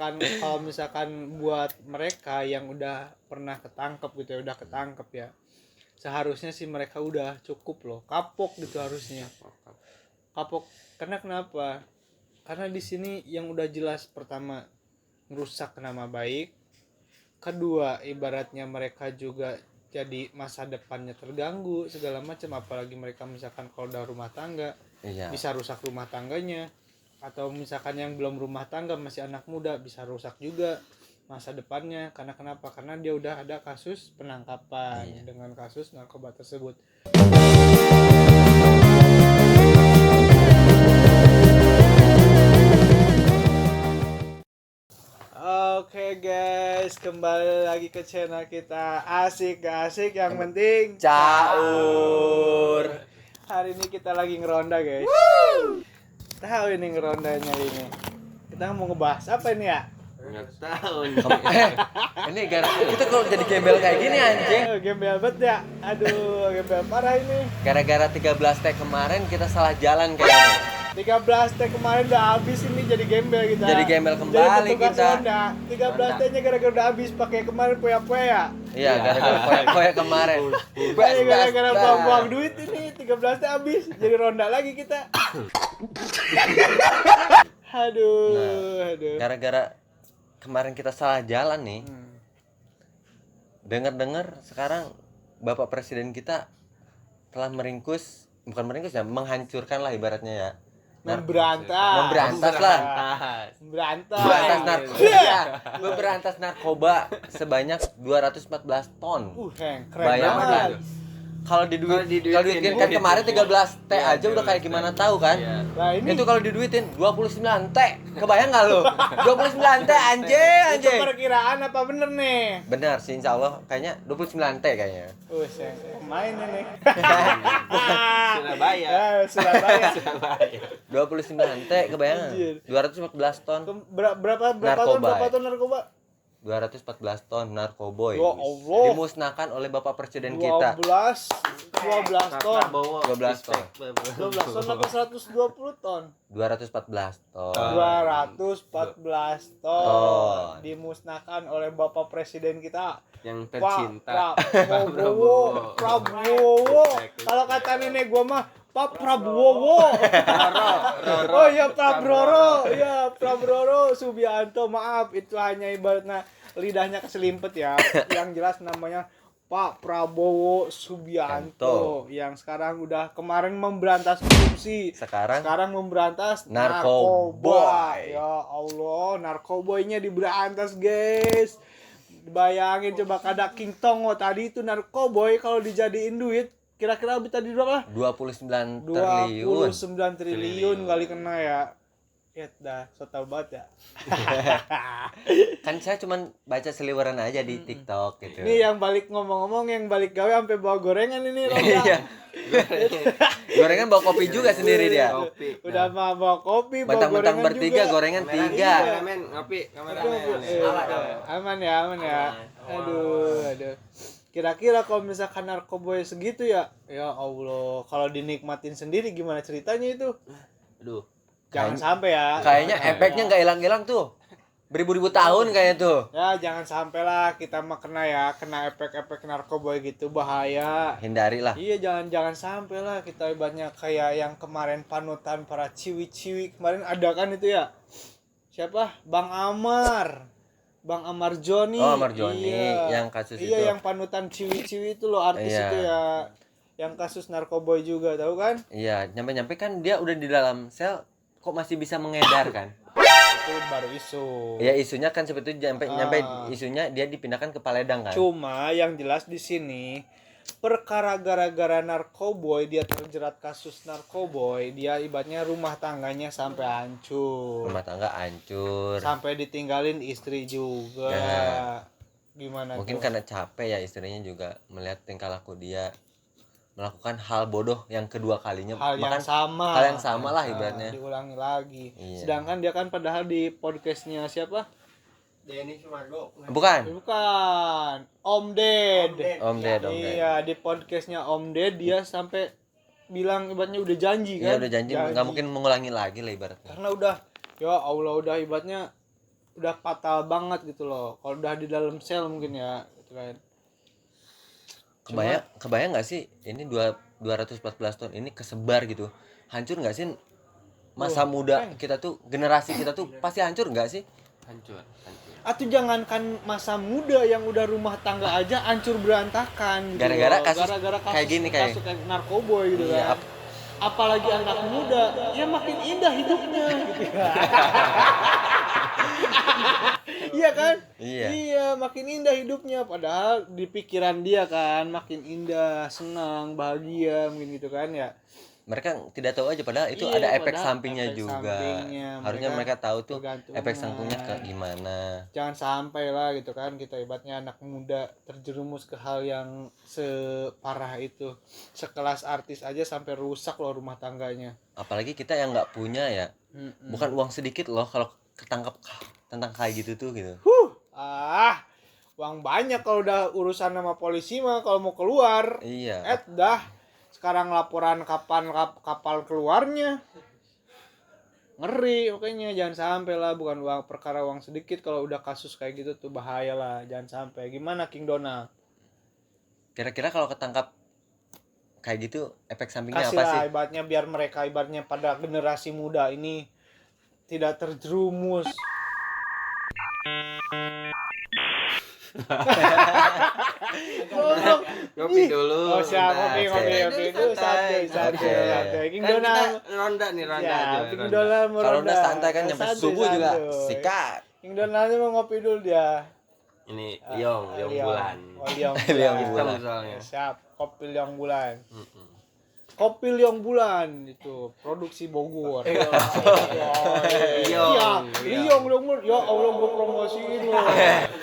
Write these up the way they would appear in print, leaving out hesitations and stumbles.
kan kalau misalkan buat mereka yang udah pernah ketangkep gitu ya, udah ketangkep ya, seharusnya sih mereka udah cukup loh, kapok gitu harusnya. Kapok karena kenapa? Karena di sini yang udah jelas, pertama merusak nama baik, kedua ibaratnya mereka juga jadi masa depannya terganggu segala macam, apalagi mereka misalkan kalau udah rumah tangga bisa rusak rumah tangganya, atau misalkan yang belum rumah tangga masih anak muda bisa rusak juga masa depannya. Karena kenapa? Karena dia udah ada kasus penangkapan dengan kasus narkoba tersebut. Oke guys, kembali lagi ke channel kita. Asik gak asik, yang penting caur. Hari ini kita lagi ngeronda guys. Tahu ini ngerondanya ini. Kita mau ngebahas apa ini ya? Nggak tahu nih. Ini gara-gara kita kalau jadi gembel kayak gini anjing. Gembel banget ya. Aduh, gembel parah ini. Gara-gara 13 T kemarin kita salah jalan kayaknya. 13 T kemarin udah habis, ini jadi gembel kita. Jadi gembel kembali jadi kita. Ronda. 13 T-nya gara-gara udah habis, pakai kemarin poya-poya ya. Iya, gara-gara poya-poya kemarin. Gara-gara buang-buang duit ini 13 T habis, jadi ronda lagi kita. Aduh. Gara-gara kemarin kita salah jalan nih. Dengar-dengar sekarang Bapak Presiden kita telah bukan meringkus ya, menghancurkan lah ibaratnya ya. Memberantas narkoba sebanyak 214 ton. Keren Bayangkan banget. kalau diduitin kan kemarin 13 T aja udah kayak gimana tahu kan? Nah, ini itu kalau diduitin 29 T. Kebayang enggak lu? 29 T anjing. itu perkiraan apa bener nih? Benar sih, insyaallah kayaknya 29 T kayaknya. Main ini. Surabaya. 29 T kebayang. 214 ton. Berapa ton narkoba? 214 ton narkoboy. Ya Allah. Dimusnahkan oleh Bapak Presiden kita. 12 ton. 12 ton. 12 ton atau 120 ton? 214 ton. 214 ton dimusnahkan oleh Bapak Presiden kita yang tercinta, Prabowo. Kalau kata nenek gua mah Pak Prabowo. Oh iya Prabowo Subianto, maaf itu hanya ibaratnya lidahnya keselimpet ya. Yang jelas namanya Pak Prabowo Subianto yang sekarang udah kemarin memberantas korupsi, sekarang memberantas narkoba. Ya Allah, narkoboynya diberantas guys. Bayangin coba, kada King Tongo tadi itu narkoboy kalau dijadiin duit kira-kira tadi berapa? 29 triliun kali kena ya. Ya dah, so tau banget ya. Kan saya cuman baca seliweran aja di TikTok gitu. Ini yang balik ngomong-ngomong, yang balik gawe sampai bawa gorengan ini. Iya. Gorengan bawa kopi juga sendiri dia. Udah mah bawa kopi, bawa Bentang-bentang gorengan bertiga, juga. gorengan 3. Kameramen ngopi, Aman ya. Aduh. Kira-kira kalau misalkan narkoboy segitu ya Allah, kalau dinikmatin sendiri gimana ceritanya itu? Aduh. Jangan sampai ya. Kayaknya efeknya nggak hilang-hilang tuh. Beribu-ribu tahun kayaknya tuh. Ya jangan sampai lah kita mah kena efek-efek narkoboy gitu, bahaya. Hindari lah. Iya, jangan sampai lah kita ibaratnya kayak yang kemarin panutan para ciwi-ciwi kemarin ada kan itu ya. Siapa? Bang Amar Joni. Oh, Amar Joni iya. yang kasus itu. Iya, yang panutan ciwi-ciwi itu loh, artis itu ya. Yang kasus narkoboy juga, tahu kan? Iya, nyampe-nyampe kan dia udah di dalam sel, kok masih bisa mengedar kan? Itu baru isu. Ya isunya kan sebetulnya nyampe isunya dia dipindahkan ke Paledang kan. Cuma yang jelas di sini perkara gara-gara narkoboy, dia terjerat kasus narkoboy, dia ibaratnya rumah tangganya sampai hancur. Rumah tangga hancur. Sampai ditinggalin istri juga. Nah, gimana? Mungkin karena capek ya istrinya juga melihat tingkah laku dia melakukan hal bodoh yang kedua kalinya, hal yang sama lah ibaratnya, diulangi lagi. Iya. Sedangkan dia kan padahal di podcastnya siapa? Denny Sumargo. Bukan Om Ded. Iya, di podcastnya Om Ded dia sampai bilang ibaratnya udah janji kan. Iya, udah janji. Nggak mungkin mengulangi lagi lah ibaratnya. Karena udah, ya Allah, udah ibaratnya udah fatal banget gitu loh kalau udah di dalam sel mungkin ya gitu kan. Kebayang nggak sih ini 214 tahun ini kesebar gitu, hancur nggak sih masa muda kita tuh, generasi kita tuh pasti hancur nggak sih? Hancur. Atau jangankan masa muda yang udah rumah tangga aja hancur berantakan gitu Gara-gara loh. kasus Gara-gara kayak gini, kayak kasus narkoboy gitu iya, kan. Apalagi anak muda ya makin indah hidupnya gitu ya. Iya kan? Iya, makin indah hidupnya padahal di pikiran dia kan makin indah, senang, bahagia mungkin gitu kan ya. mereka tidak tahu aja padahal itu Iya, ada efek padahal sampingnya efek juga. sampingnya, Harusnya mereka tahu tuh tergantungan. efek sampingnya kayak gimana. Jangan sampai lah gitu kan kita ibaratnya anak muda terjerumus ke hal yang separah itu. Sekelas artis aja sampai rusak loh rumah tangganya. Apalagi kita yang nggak punya ya, bukan uang sedikit loh kalau ketangkap tentang kayak gitu tuh gitu. Uang banyak kalau udah urusan sama polisi mah kalau mau keluar. Iya. Dah sekarang laporan kapan kapal keluarnya. Ngeri makanya jangan sampai lah, bukan perkara uang sedikit kalau udah kasus kayak gitu tuh bahaya lah, jangan sampai. Gimana King Donald? Kira-kira kalau ketangkap kayak gitu efek sampingnya Kasih apa lah sih? ibaratnya biar mereka ibaratnya pada generasi muda ini tidak terjerumus. Ngopi dulu. Oh siap, bentar. ngopi itu santai. King Kan Donald. kita ronda nih, ronda Ya, aja. King ronda. Donald mau Kalau ronda. udah santai kan nyampe Santuy, subuh juga santuy. sikat. King Donaldnya mau ngopi dulu dia. Ini Liong bulan. Oh, Liong Liong bulan. bulan. Hitam soalnya. Siap, kopi Liong bulan. Mm-mm. Kopi Liong bulan itu produksi Bogor. Iya, Liong bulan. Ya Allah gua promosiin loh.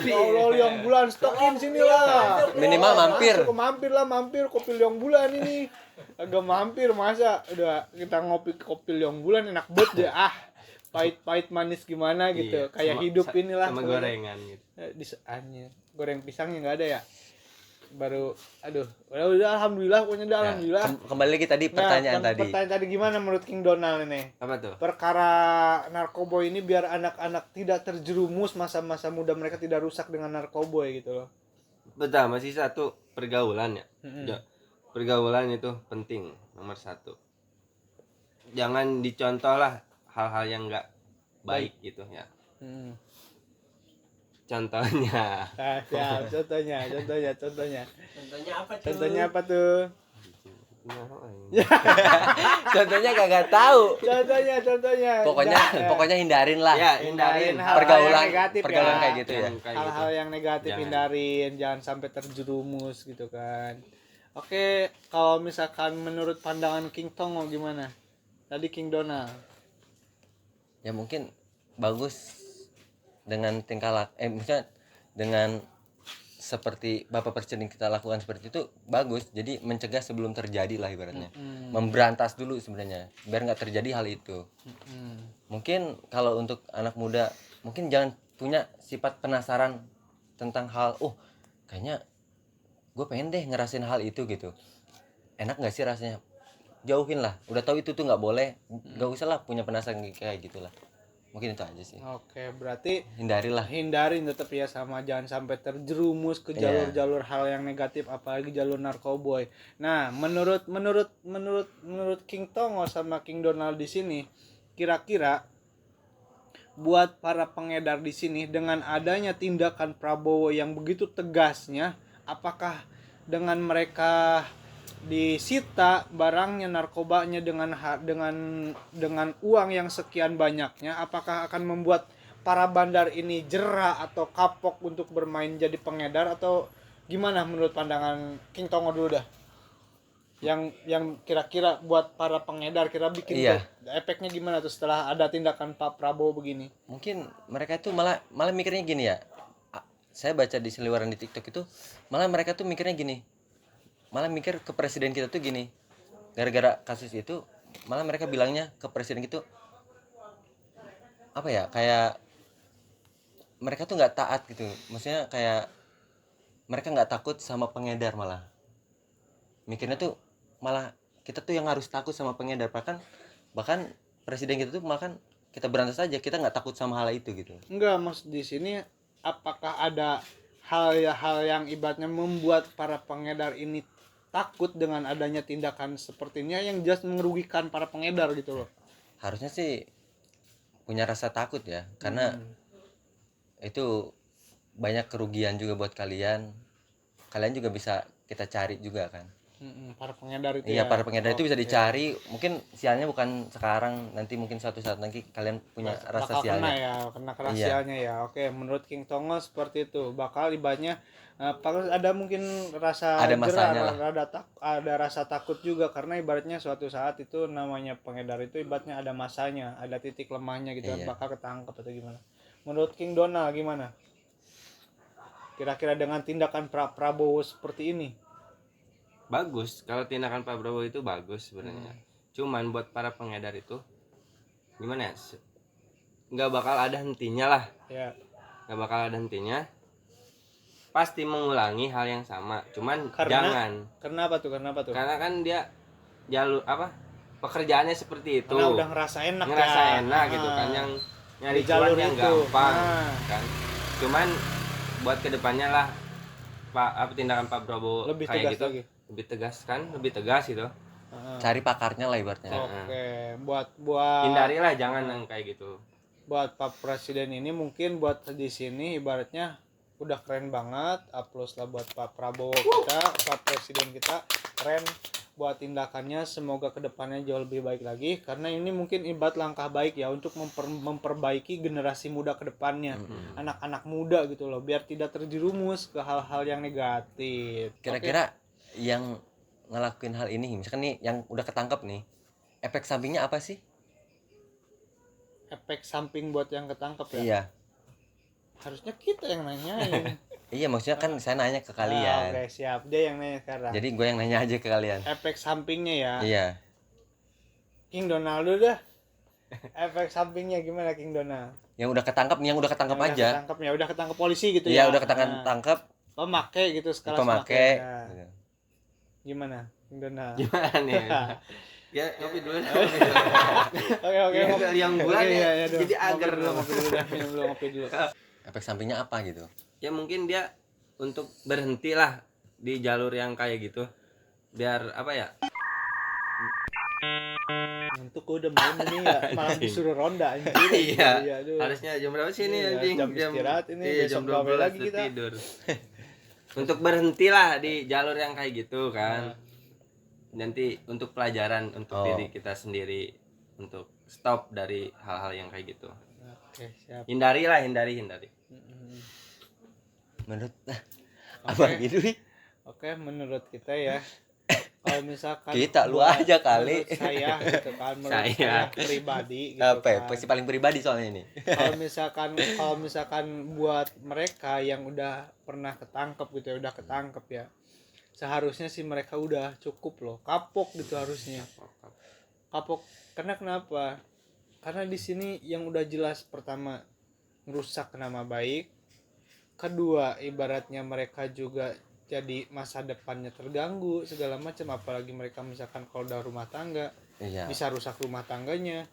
Ya Allah Liong bulan stokin sini lah. Minimal mampir. Mampir kopi Liong bulan ini. Agak mampir masa udah kita ngopi kopi Liong bulan enak banget ya. Pahit manis gimana gitu. Iya, Kayak hidup inilah. sama gorengan gitu. Goreng pisangnya nggak ada ya. Baru udah alhamdulillah pokoknya udah alhamdulillah. Kembali lagi tadi pertanyaan tadi. Pertanyaan tadi gimana menurut King Donald ini? Apa tuh? Perkara narkoboy ini biar anak-anak tidak terjerumus masa-masa muda mereka tidak rusak dengan narkoboy gitu loh. Betul, masih satu pergaulan ya. Ya, pergaulan itu penting nomor satu. Jangan dicontoh lah hal-hal yang nggak baik gitu ya. Contohnya. Ya, contohnya. Contohnya apa tuh? Contohnya apa tuh? Contohnya kagak tahu. Contohnya. Pokoknya hindarin lah. Ya, hindarin hal-hal pergaulan yang negatif pergaulan ya. kayak gitu ya. Hal-hal yang negatif Jangan. hindarin, jangan sampai terjerumus gitu kan. Oke, kalau misalkan menurut pandangan King Tongo gimana? Tadi King Donald. Ya mungkin bagus dengan misalnya dengan seperti Bapak Presiden kita lakukan seperti itu bagus. Jadi mencegah sebelum terjadi lah ibaratnya. Memberantas dulu sebenarnya biar nggak terjadi hal itu. Mungkin kalau untuk anak muda mungkin jangan punya sifat penasaran tentang hal kayaknya gue pengen deh ngerasain hal itu gitu. Enak nggak sih rasanya? Jauhin lah. Udah tahu itu tuh nggak boleh. Nggak usah lah punya penasaran kayak gitulah. Mungkin itu aja sih. Oke, berarti Hindarin tetap ya sama jangan sampai terjerumus ke jalur-jalur hal yang negatif apalagi jalur narkoboy. Nah, menurut King Tongo sama King Donald di sini, kira-kira buat para pengedar di sini dengan adanya tindakan Prabowo yang begitu tegasnya, apakah dengan mereka disita barangnya narkobanya dengan uang yang sekian banyaknya, apakah akan membuat para bandar ini jera atau kapok untuk bermain jadi pengedar atau gimana menurut pandangan King Tongo dulu dah? Yang kira-kira buat para pengedar kira bikin tuh, efeknya gimana tuh setelah ada tindakan Pak Prabowo begini? Mungkin mereka itu malah mikirnya gini ya. Saya baca di seliweran di TikTok itu malah mereka tuh mikirnya gini. Malah mikir ke presiden kita tuh gini, gara-gara kasus itu malah mereka bilangnya ke presiden gitu apa ya, kayak mereka tuh nggak taat gitu, maksudnya kayak mereka nggak takut sama pengedar, malah mikirnya tuh malah kita tuh yang harus takut sama pengedar. Bahkan presiden kita tuh malah kan kita berantas aja, kita nggak takut sama hal itu gitu. Enggak, maksud di sini apakah ada hal yang ibaratnya membuat para pengedar ini takut dengan adanya tindakan sepertinya yang jelas merugikan para pengedar gitu loh. Harusnya sih punya rasa takut ya, karena itu banyak kerugian juga buat kalian juga bisa kita cari juga kan. Para pengedar itu Iya, ya. para pengedar itu bisa Oke. dicari, mungkin sialnya bukan sekarang, nanti mungkin suatu saat nanti kalian punya rasa Bakal kena sialnya. ya, kena kerahasiaannya ya. Oke, menurut King Tongo seperti itu. Bakal ibaratnya ada mungkin rasa Ada masanya lah. ada rasa takut juga karena ibaratnya suatu saat itu namanya pengedar itu ibaratnya ada masanya, ada titik lemahnya gitu kan, Iya. bakal ketangkep atau gimana. Menurut King Donald gimana? Kira-kira dengan tindakan Prabowo seperti ini? Bagus, kalau tindakan Pak Prabowo itu bagus sebenarnya. Cuman buat para pengedar itu gimana ya? Nggak bakal ada hentinya lah. Ya. Nggak bakal ada hentinya. Pasti mengulangi hal yang sama. Cuman jangan. Kenapa tuh? Karena kan dia jalur apa? Pekerjaannya seperti itu. Karena udah ngerasa enak gitu kan, yang nyari di jalur cuan yang itu. gampang kan. Cuman buat kedepannya lah tindakan Pak Prabowo Lebih kayak tegas gitu lagi. lebih tegas gitu. Cari pakarnya lah ibaratnya. Oke, buat Hindarilah jangan yang kayak gitu. Buat Pak Presiden ini mungkin buat di sini ibaratnya udah keren banget. Aplaus lah buat Pak Prabowo kita, Pak Presiden kita keren buat tindakannya. Semoga kedepannya jauh lebih baik lagi karena ini mungkin ibarat langkah baik ya untuk memperbaiki generasi muda kedepannya, anak-anak muda gitu loh, biar tidak terjerumus ke hal-hal yang negatif. Kira-kira yang ngelakuin hal ini, misalkan nih yang udah ketangkep nih, efek sampingnya apa sih? Efek samping buat yang ketangkep ya? Iya. Harusnya kita yang nanyain. Iya, maksudnya kan saya nanya ke kalian. Oke, siap. Dia yang nanya sekarang. Jadi gue yang nanya aja ke kalian. Efek sampingnya ya. Iya. King Donaldo dah. Efek sampingnya gimana King Donald? Yang udah ketangkep nih, yang udah ketangkep aja. Udah ketangkep polisi gitu Iya, ya. udah ketangkep. Pemakai gitu sekarang Pemakai. Nah, gimana King Donald? Gimana nih? Ya ngopi dulu. Oke. Yang bulan ya, jadi agar ngopi dulu. Efek sampingnya apa gitu? Ya mungkin dia untuk berhenti lah di jalur yang kayak gitu. Biar apa ya? Untuk udah malam ini ya, malam disuruh ronda anjir. Iya. aduh. Harusnya jam berapa sih ini Iya, anjing? jam istirahat ini, iya, besok jam gawe 12 lagi udah kita. tidur. Untuk berhenti lah di jalur yang kayak gitu kan. Nanti untuk pelajaran untuk diri kita sendiri, untuk stop dari hal-hal yang kayak gitu. Oke, siap. Hindari. Menurut abang gitu nih. Oke, menurut kita ya. Kalau misalkan Kita lu aja kali. menurut saya gitu kan, menurut saya pribadi gitu Apa ya? kan. Pasti paling pribadi soalnya ini. Kalau misalkan buat mereka yang udah pernah ketangkep gitu ya, udah ketangkep ya. Seharusnya sih mereka udah cukup loh, kapok gitu harusnya. Kapok karena kenapa? Karena di sini yang udah jelas pertama merusak nama baik. Kedua, ibaratnya mereka juga jadi masa depannya terganggu segala macam, apalagi mereka misalkan kalau udah rumah tangga bisa rusak rumah tangganya,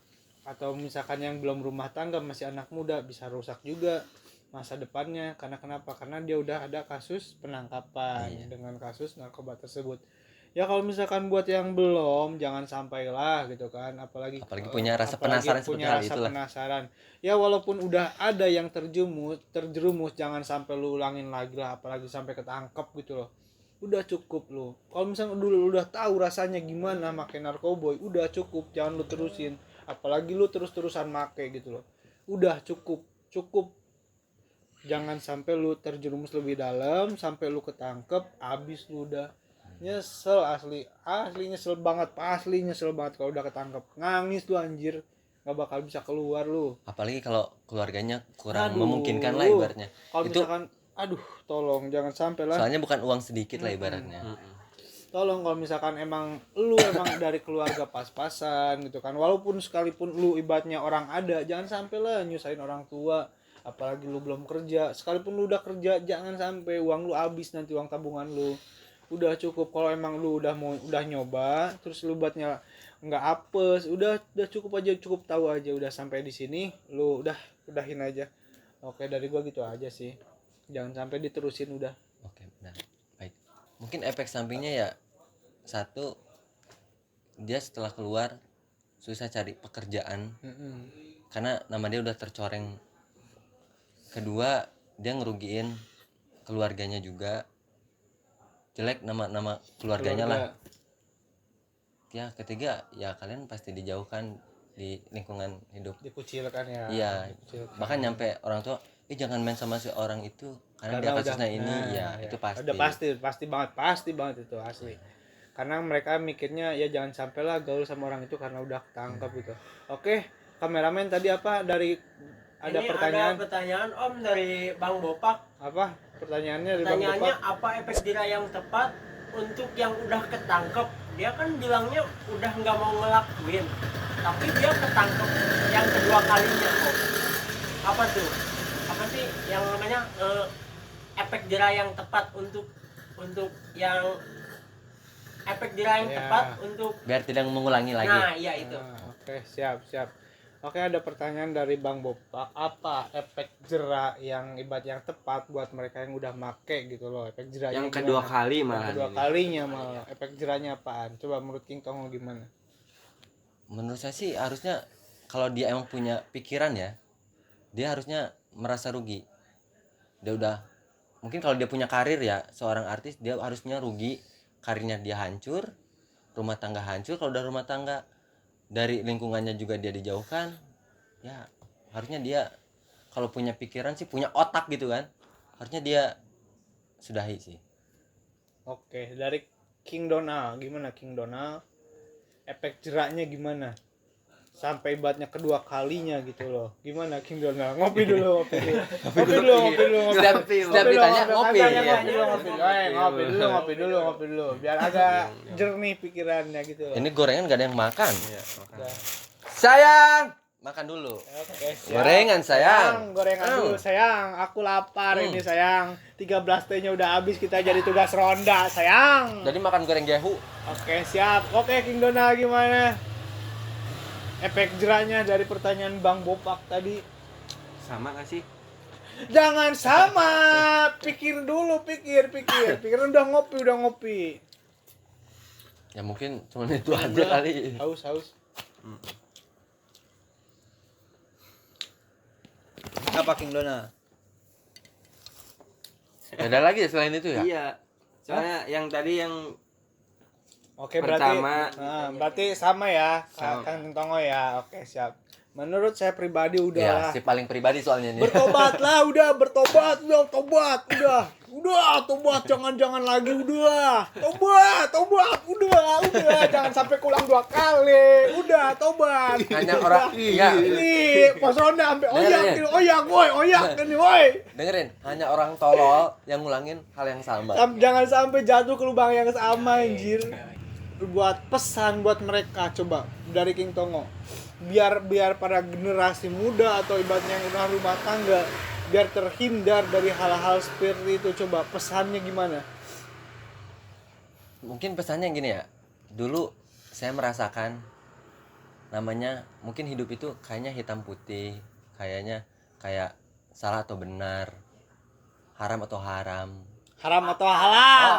atau misalkan yang belum rumah tangga masih anak muda bisa rusak juga masa depannya. Karena kenapa? Karena dia udah ada kasus penangkapan dengan kasus narkoba tersebut. Ya kalau misalkan buat yang belum jangan sampailah gitu kan, apalagi punya rasa penasaran seperti hal itulah. Ya walaupun udah ada yang terjerumus jangan sampai lu ulangin lagi lah, apalagi sampai ketangkep gitu loh. Udah cukup lu. Kalau misalnya dulu udah tahu rasanya gimana make narkoboy, udah cukup, jangan lu terusin. Apalagi lu terus-terusan make gitu loh. Udah cukup. Jangan sampai lu terjerumus lebih dalam, sampai lu ketangkep, abis lu udah nyesel asli nyesel banget kalau udah ketangkep, nangis lu anjir, nggak bakal bisa keluar lu, apalagi kalau keluarganya kurang memungkinkan lah ibaratnya. Kalau misalkan tolong jangan sampai lah, soalnya bukan uang sedikit lah ibaratnya. Tolong kalau misalkan emang dari keluarga pas-pasan gitu kan, walaupun sekalipun lu ibaratnya orang ada, jangan sampai lah nyusahin orang tua, apalagi lu belum kerja. Sekalipun lu udah kerja jangan sampai uang lu habis, nanti uang tabungan lu. Udah cukup. Kalau emang lu udah nyoba terus lu buatnya nggak apes, udah cukup aja, cukup tahu aja, udah sampai di sini lu udahin aja. Oke, dari gua gitu aja sih, jangan sampai diterusin udah. Oke, benar. Baik. Mungkin efek sampingnya ya, satu, dia setelah keluar susah cari pekerjaan karena nama dia udah tercoreng. Kedua, dia ngerugiin keluarganya juga, jelek nama keluarganya lah. Ya, ketiga ya kalian pasti dijauhkan di lingkungan hidup, Dikucilkan ya. iya, Dikucilkan. bahkan nyampe orang tua jangan main sama si orang itu karena dia kasusnya ini. Itu pasti. Udah pasti banget itu asli. Karena mereka mikirnya ya jangan sampai lah gaul sama orang itu karena udah ketangkep gitu. Oke, kameramen tadi apa dari ada Ini pertanyaan? ada pertanyaan Om dari Bang Bopak. Apa pertanyaannya dari Bang Pertanyaannya Bapak? apa efek jerah yang tepat untuk yang udah ketangkep? Dia kan bilangnya udah nggak mau ngelakuin, tapi dia ketangkep yang kedua kalinya Om. Apa tuh? Apa sih yang namanya efek jerah yang tepat untuk yang efek jerah yang Ya. tepat untuk Biar tidak mengulangi lagi. nah iya itu. Oke, siap. Oke, ada pertanyaan dari Bang Bopak. Apa efek jera yang yang tepat buat mereka yang udah make gitu loh? Efek jerahnya Yang kedua gimana? kali Yang malah. kedua kalinya malah. Efek jerahnya apaan? Coba menurut King Tongo gimana? Menurut saya sih harusnya kalau dia emang punya pikiran ya, dia harusnya merasa rugi. Dia udah, mungkin kalau dia punya karir ya, seorang artis, dia harusnya rugi, karirnya dia hancur, rumah tangga hancur. Kalau udah rumah tangga, dari lingkungannya juga dia dijauhkan, ya harusnya dia kalau punya pikiran sih, punya otak gitu kan, harusnya dia sudahi sih. Oke, dari King Donald, gimana King Donald? Efek jeraknya gimana? Sampai ibaratnya kedua kalinya gitu loh. Gimana King Donald? Ngopi dulu. Setiap ditanya ngopi. Ngopi dulu. Biar agak jernih pikirannya gitu loh. Ini gorengan gak ada yang makan. Iya, makan. Udah. Sayang, makan dulu. Oke, siap. Gorengan sayang. Gorengan dulu sayang. Aku lapar ini sayang. 13 T-nya udah habis, kita jadi tugas ronda sayang. Jadi makan goreng gehu. Oke, siap. Oke, King Donald gimana? Efek jerahnya dari pertanyaan Bang Bopak tadi. Sama gak sih? Jangan sama. Pikir dulu, pikir. Pikir udah ngopi. Ya mungkin cuma itu aja kali. Haus. Apa King Donald? Ada lagi selain itu ya? Iya. Soalnya yang tadi yang Oke, pertama berarti sama ya, Sama. Kang Tongo ya. Oke, siap. Menurut saya pribadi udah Ya, lah. si paling pribadi soalnya ini. Bertobat, tobat, jangan lagi, udah. Tobat, udah. Jangan sampai pulang 2 kali. Udah, tobat. Hanya orang enggak. Ini Pos Ronda sampai oyak ini, woi. Dengerin, hanya orang tolol yang ngulangin hal yang sama. Jangan sampai jatuh ke lubang yang sama, anjir. Buat pesan buat mereka, coba dari King Tongo, biar para generasi muda atau ibaratnya yang udah rumah tangga biar terhindar dari hal-hal seperti itu, coba pesannya gimana? Mungkin pesannya gini ya. Dulu saya merasakan namanya mungkin hidup itu kayaknya hitam putih, kayaknya kayak salah atau benar, haram atau haram. Haram atau halal?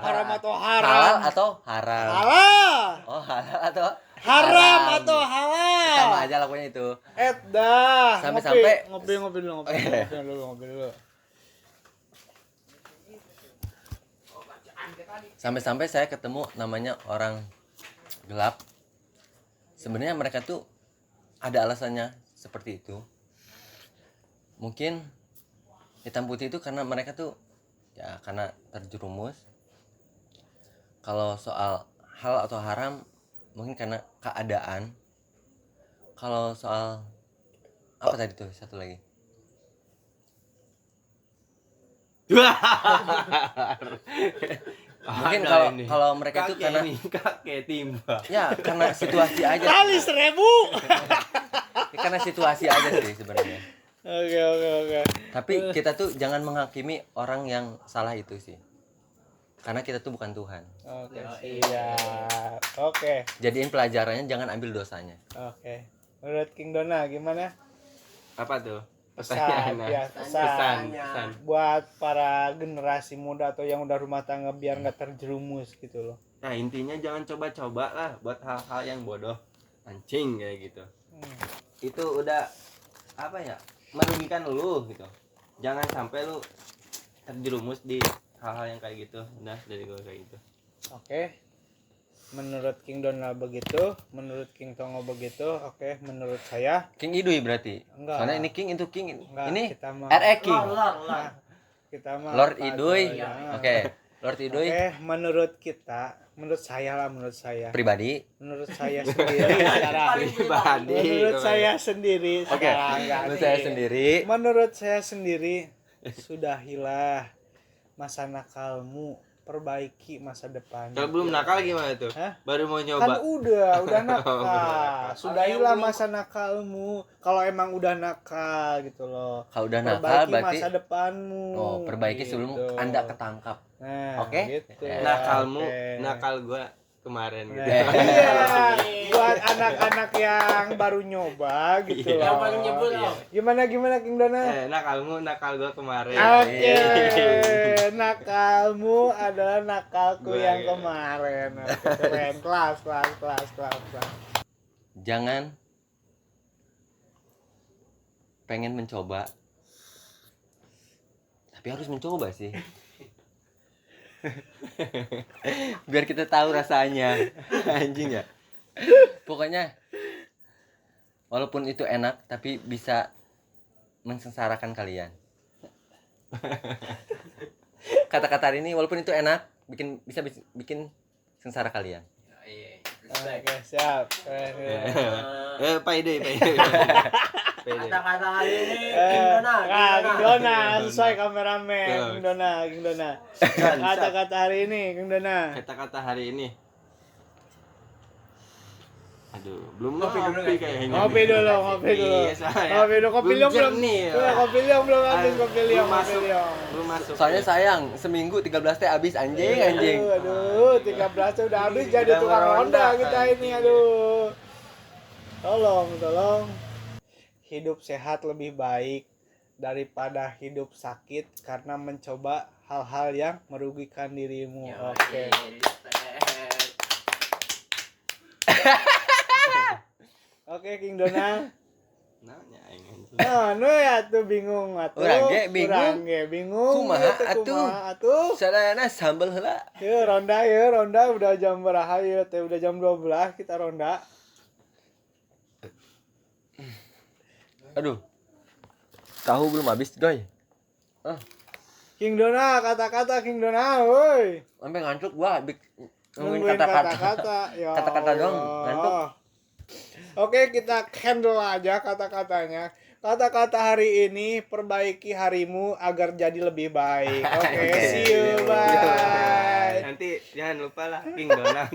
Haram atau haram? Halal atau haram. Halal. Halal atau Haram atau halal? Sama aja lakunya itu. Dah. Sampai-sampai- ngopi dulu. Sampai-sampai saya ketemu namanya orang gelap. Sebenarnya mereka tuh ada alasannya seperti itu. Mungkin hitam putih itu karena mereka tuh ya karena terjerumus. Kalau soal hal atau haram mungkin karena keadaan. Kalau soal apa tadi tuh satu lagi? Mungkin kalau mereka itu karena kakek timba. ya karena situasi aja. Kali 1000. Ya, karena situasi aja sih sebenarnya. Oke. Tapi kita tuh jangan menghakimi orang yang salah itu sih. karena kita tuh bukan Tuhan. Oke, Ya, siap. Oke. Jadiin pelajarannya, jangan ambil dosanya. Oke. Menurut King Dona gimana? Apa tuh? Pesan, Pertanyaannya. ya, Pesan. buat para generasi muda atau yang udah rumah tangga biar nggak terjerumus gitu loh. Nah, intinya jangan coba-coba lah buat hal-hal yang bodoh. Anjing kayak gitu. Itu udah apa ya? Merugikan lu gitu. Jangan sampai lu terjerumus di hal-hal yang kayak gitu. Udah dari gue kayak gitu. Oke. Menurut King Donald begitu, menurut King Tongo begitu. Oke, menurut saya King Idui berarti. Enggak. Soalnya ini King itu King. enggak, Ini kita mah RE King. Lor. kita mah Lord apa Idui. aja, ya. Oke. Lord Idui Oke, menurut saya pribadi. menurut saya sendiri sekarang. Pribadi. Menurut saya sendiri Oke. sekarang, enggak Menurut nih. saya sendiri. Menurut saya sendiri sudahilah masa nakalmu, perbaiki masa depan. Kalau belum nakal gimana tuh? Hah? Baru mau Kan nyoba. udah nakal. nakal. Sudahilah masa nakalmu. Kalau emang udah nakal gitu loh. Kalau udah nakal Perbaiki berarti masa depanmu. perbaiki sebelum Gitu. Anda ketangkap. Nah, Oke? gitu. Nakalmu, Oke. nakal gua kemarin gitu. Iya, buat anak-anak yang baru nyoba gitu Iya. loh. Yang paling nyebut Iya. oh. Gimana King Dona? Nakalmu, nakal gua kemarin. Oke, Iya. nakalmu adalah nakalku Gua yang ya. kemarin. Oke, keren, kelas. Jangan pengen mencoba, tapi harus mencoba sih. Biar kita tahu rasanya. Anjing ya. Pokoknya walaupun itu enak tapi bisa mensengsarakan kalian. Kata-kata hari ini walaupun itu enak bisa bikin sengsara kalian. Oke, siap. Keren. Pak Ide. Kata-kata hari ini King Dona, King Dona, Dona. sesuai kameramen. Terus. King Dona. Kata-kata hari ini, King Dona. Kata-kata hari ini. Aduh, belum Ngopi dulu ngopi nggak? kayaknya. Ngopi dulu. Iya, saya. Kopi liong belum. jernih, ya. Kopi liong belum habis, kopi liong. Belum masuk. Soalnya sayang, seminggu 13 teh habis anjing. Aduh, 13 udah habis jadi Udah tukang ronda meronda, kita kan. ini, aduh. Tolong. Hidup sehat lebih baik daripada hidup sakit karena mencoba hal-hal yang merugikan dirimu. Oke. Oke, King Dona. Nanya aing anjing. Nah, nu ya tuh bingung atuh. Urang ge bingung. Urang ge bingung. Kumaha Ieu teh atuh? kumaha atuh? Sadayana sambel heula. Yuk ronda udah jam berapa ya teh udah jam 12 kita ronda. Aduh. Tahu belum habis, Doy. King Dona, kata-kata King Dona, woi. Sampai ngantuk gua ngomongin Nungguin kata-kata. kata-kata. Ya Kata-kata doang, Allah. ngantuk. Oke, kita handle aja kata-katanya. Kata-kata hari ini, perbaiki harimu agar jadi lebih baik. Oke, see you, bye. Nanti jangan lupa lah King Donald.